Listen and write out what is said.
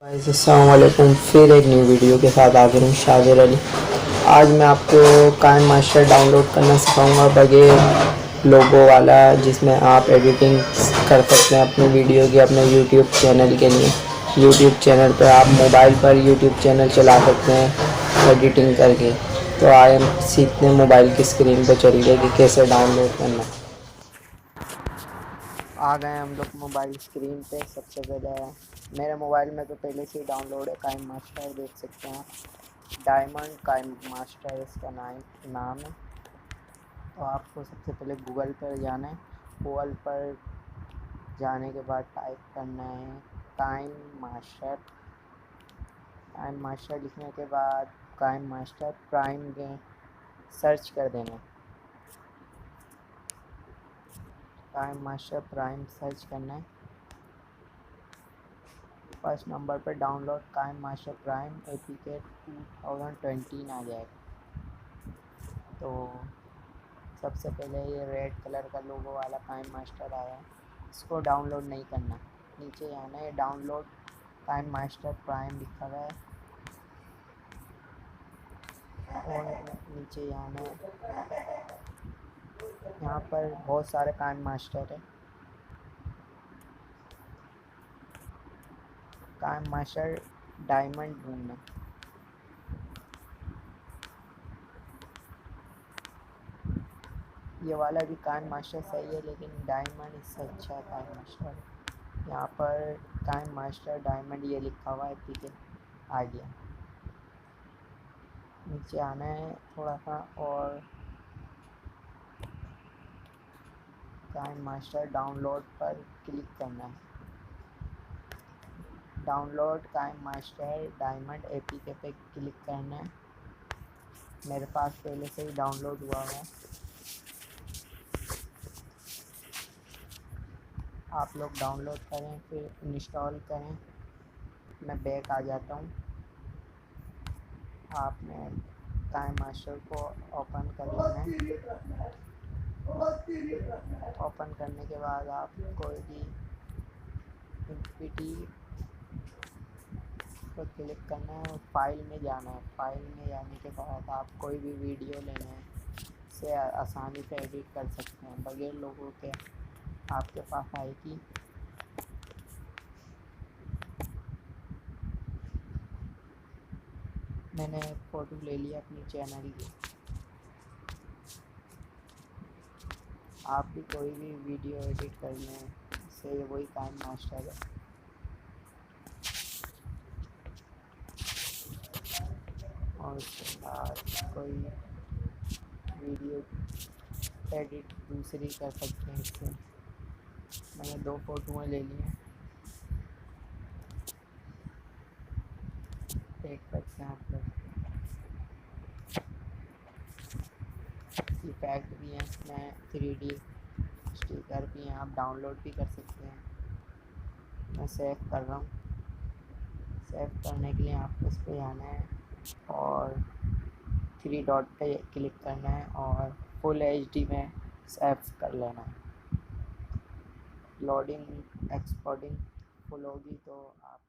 अस्सलामुअलैकुम। फिर एक न्यू वीडियो के साथ हाजिर हूँ शादिर अली। आज मैं आपको काइन मास्टर डाउनलोड करना सिखाऊंगा बगैर लोगो वाला, जिसमें आप एडिटिंग कर सकते हैं अपनी वीडियो की अपने यूट्यूब चैनल के लिए। यूट्यूब चैनल पर आप मोबाइल पर यूट्यूब चैनल चला सकते हैं एडिटिंग करके। तो आए हम सीखते हैं मोबाइल की स्क्रीन पर चल के कि कैसे डाउनलोड करना। आ गए हम लोग मोबाइल स्क्रीन पे। सबसे पहले मेरे मोबाइल में तो पहले से ही डाउनलोड है काइन मास्टर, देख सकते हैं डायमंड काइन मास्टर इसका नाम है। तो आपको सबसे पहले गूगल पर जाना है। गूगल पर जाने के बाद टाइप करना है काइन मास्टर। काइन मास्टर लिखने के बाद काइन मास्टर प्राइम सर्च कर देना है। काइन मास्टर प्राइम सर्च करना है। फर्स्ट नंबर पर डाउनलोड KineMaster प्राइम एपीके 2020 आ जाएगा। तो सबसे पहले ये रेड कलर का लोगो वाला KineMaster आया है, इसको डाउनलोड नहीं करना। नीचे आना है, डाउनलोड KineMaster प्राइम लिखा हुआ है और नीचे आना है। यहाँ पर बहुत सारे KineMaster है। KineMaster डायमंड ढूंढना। ये वाला भी KineMaster सही है, लेकिन डायमंड इससे अच्छा है KineMaster। यहाँ पर KineMaster डायमंड ये लिखा हुआ है, ठीक है आ गया। नीचे आना है थोड़ा सा और KineMaster डाउनलोड पर क्लिक करना है। डाउनलोड KineMaster डायमंड एपीके पे क्लिक करना है। मेरे पास पहले से ही डाउनलोड हुआ है। आप लोग डाउनलोड करें फिर इंस्टॉल करें। मैं बैक आ जाता हूँ। आपने KineMaster को ओपन कर लेना है। ओपन करने के बाद आप कोई भी पीपीटी पर क्लिक करना है और फाइल में जाना है। फाइल में जाने के बाद आप कोई भी वीडियो लेना है, से आसानी से एडिट कर सकते हैं बगैर लोगों के। आपके पास आएगी। मैंने फ़ोटो ले लिया अपनी चैनल की। आप भी कोई भी वीडियो एडिट करना है, इससे वही KineMaster है। और उसके बाद कोई वीडियो एडिट दूसरी कर सकते हैं इससे। मैंने 2 फ़ोटोएँ ले ली हैं, देख सकते हैं आप लोग। इफेक्ट भी हैं इसमें, 3D स्टिकर भी हैं, आप डाउनलोड भी कर सकते हैं। मैं सेव कर रहा हूँ। सेव करने के लिए आपको इस पर जाना है और 3 डॉट पे क्लिक करना है और फुल HD में सेव कर लेना है। लोडिंग एक्सपोर्टिंग फुल होगी तो आप